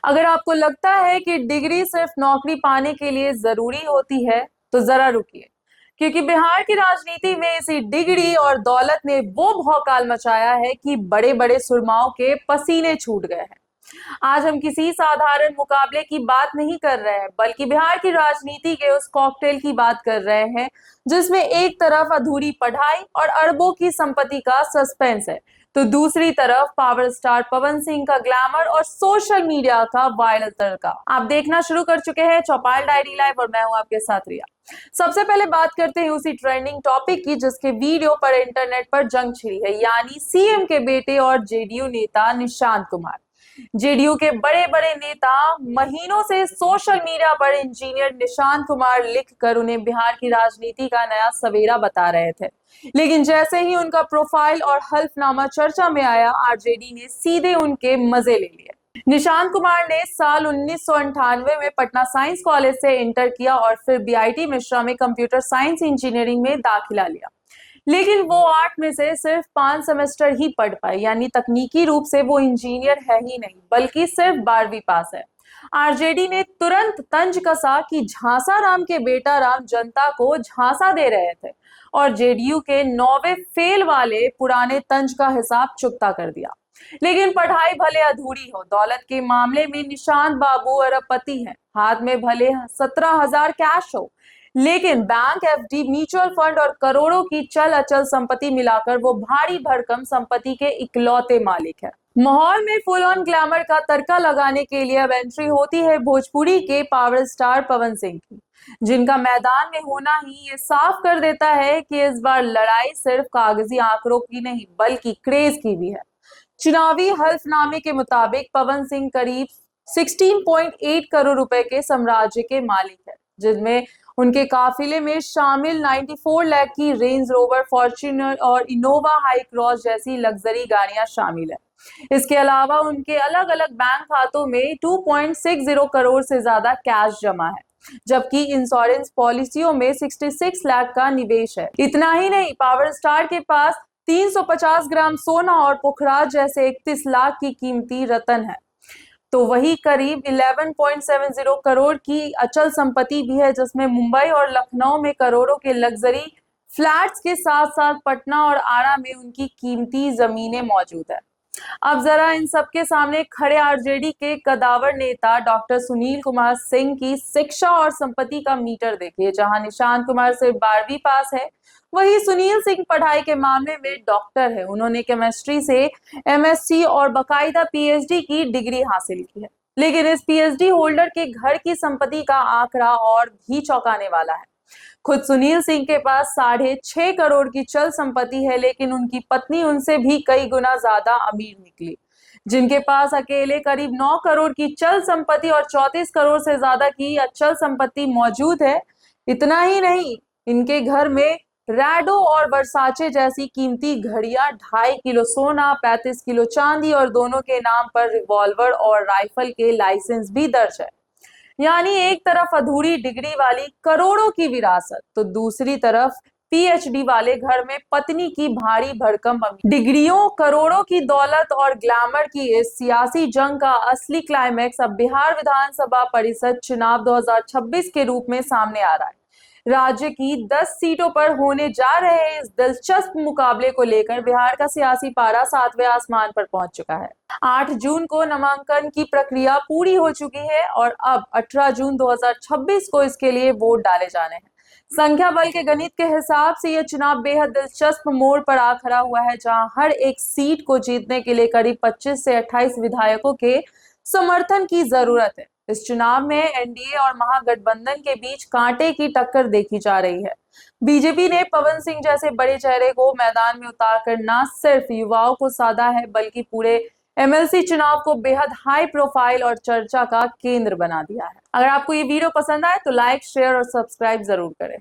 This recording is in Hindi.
अगर आपको लगता है कि डिग्री सिर्फ नौकरी पाने के लिए जरूरी होती है, तो जरा रुकिए, क्योंकि बिहार की राजनीति में इसी डिग्री और दौलत ने वो भौकाल मचाया है कि बड़े बड़े सुरमाओं के पसीने छूट गए हैं। आज हम किसी साधारण मुकाबले की बात नहीं कर रहे हैं, बल्कि बिहार की राजनीति के उस कॉकटेल की बात कर रहे हैं जिसमें एक तरफ अधूरी पढ़ाई और अरबों की संपत्ति का सस्पेंस है, तो दूसरी तरफ पावर स्टार पवन सिंह का ग्लैमर और सोशल मीडिया का वायरल तड़का। आप देखना शुरू कर चुके हैं चौपाल डायरी लाइव और मैं हूं आपके साथ रिया। सबसे पहले बात करते हैं उसी ट्रेंडिंग टॉपिक की जिसके वीडियो पर इंटरनेट पर जंग छिड़ी है, यानी सीएम के बेटे और जेडीयू नेता निशांत कुमार। जेडीयू के बड़े बड़े नेता महीनों से सोशल मीडिया पर इंजीनियर निशांत कुमार लिखकर उन्हें बिहार की राजनीति का नया सवेरा बता रहे थे, लेकिन जैसे ही उनका प्रोफाइल और हल्फनामा चर्चा में आया, आरजेडी ने सीधे उनके मजे ले लिए। निशांत कुमार ने साल 1998 में पटना साइंस कॉलेज से इंटर किया और फिर बीआईटी मिश्रा में कंप्यूटर साइंस इंजीनियरिंग में दाखिला लिया, लेकिन वो 8 में से सिर्फ 5 सेमेस्टर ही पढ़ पाए, यानी तकनीकी रूप से वो इंजीनियर है ही नहीं, बल्कि सिर्फ 12वीं पास है। आरजेडी ने तुरंत तंज कसा कि झांसा राम के बेटा राम जनता को झांसा दे रहे थे और जेडीयू के 9वें फेल वाले पुराने तंज का हिसाब चुकता कर दिया। लेकिन पढ़ाई भले अधूरी हो, दौलत के मामले में निशांत बाबू अरबपति हैं। हाथ में भले 17,000 कैश हो, लेकिन बैंक, एफडी, म्यूचुअल फंड और करोड़ों की चल अचल संपत्ति मिलाकर वो भारी भरकम संपत्ति के इकलौते मालिक है। माहौल में फुल ऑन ग्लैमर का तड़का लगाने के लिए अब एंट्री होती है भोजपुरी के पावर स्टार पवन सिंह की, जिनका मैदान में होना ही ये साफ कर देता है कि इस बार लड़ाई सिर्फ कागजी आंकड़ों की नहीं, बल्कि क्रेज की भी है। चुनावी हल्फनामे के मुताबिक पवन सिंह करीब 16.8 करोड़ रुपए के साम्राज्य के मालिक है, जिनमें उनके काफिले में शामिल 94 लाख की रेंज रोवर, फॉर्च्यूनर और इनोवा हाई क्रॉस जैसी लग्जरी गाड़ियां शामिल है। इसके अलावा उनके अलग अलग बैंक खातों में 2.60 करोड़ से ज्यादा कैश जमा है, जबकि इंश्योरेंस पॉलिसियों में 66 लाख का निवेश है। इतना ही नहीं, पावर स्टार के पास 350 ग्राम सोना और पुखराज जैसे 31 लाख की कीमती रत्न है, तो वही करीब 11.70 करोड़ की अचल संपत्ति भी है, जिसमें मुंबई और लखनऊ में करोड़ों के लग्जरी फ्लैट्स के साथ साथ पटना और आरा में उनकी कीमती जमीनें मौजूद है। अब जरा इन सबके सामने खड़े आरजेडी के कदावर नेता डॉक्टर सुनील कुमार सिंह की शिक्षा और संपत्ति का मीटर देखिए। जहां निशांत कुमार सिर्फ 12वीं पास है, वही सुनील सिंह पढ़ाई के मामले में डॉक्टर है। उन्होंने केमिस्ट्री से एमएससी और बाकायदा पीएचडी की डिग्री हासिल की है, लेकिन इस पीएचडी होल्डर के घर की संपत्ति का आंकड़ा और भी चौंकाने वाला है। खुद सुनील सिंह के पास 6.5 करोड़ की चल संपत्ति है, लेकिन उनकी पत्नी उनसे भी कई गुना ज्यादा अमीर निकली, जिनके पास अकेले करीब 9 करोड़ की चल संपत्ति और 34 करोड़ से ज्यादा की अचल संपत्ति मौजूद है। इतना ही नहीं, इनके घर में रैडो और वर्साचे जैसी कीमती घड़ियां, 2.5 किलो सोना, 35 किलो चांदी और दोनों के नाम पर रिवॉल्वर और राइफल के लाइसेंस भी दर्ज है। यानी एक तरफ अधूरी डिग्री वाली करोड़ों की विरासत, तो दूसरी तरफ पीएचडी वाले घर में पत्नी की भारी भरकम डिग्रियों, करोड़ों की दौलत और ग्लैमर की इस सियासी जंग का असली क्लाइमैक्स अब बिहार विधानसभा परिषद चुनाव 2026 के रूप में सामने आ रहा है। राज्य की 10 सीटों पर होने जा रहे इस दिलचस्प मुकाबले को लेकर बिहार का सियासी पारा 7वें आसमान पर पहुंच चुका है। 8 जून को नामांकन की प्रक्रिया पूरी हो चुकी है और अब 18 जून 2026 को इसके लिए वोट डाले जाने हैं। संख्या बल के गणित के हिसाब से यह चुनाव बेहद दिलचस्प मोड़ पर आ खड़ा हुआ है, जहां हर एक सीट को जीतने के लिए करीब 25 से 28 विधायकों के समर्थन की जरूरत है। इस चुनाव में एनडीए और महागठबंधन के बीच कांटे की टक्कर देखी जा रही है। बीजेपी ने पवन सिंह जैसे बड़े चेहरे को मैदान में उतारकर न सिर्फ युवाओं को साधा है, बल्कि पूरे एमएलसी चुनाव को बेहद हाई प्रोफाइल और चर्चा का केंद्र बना दिया है। अगर आपको ये वीडियो पसंद आए तो लाइक, शेयर और सब्सक्राइब जरूर करें।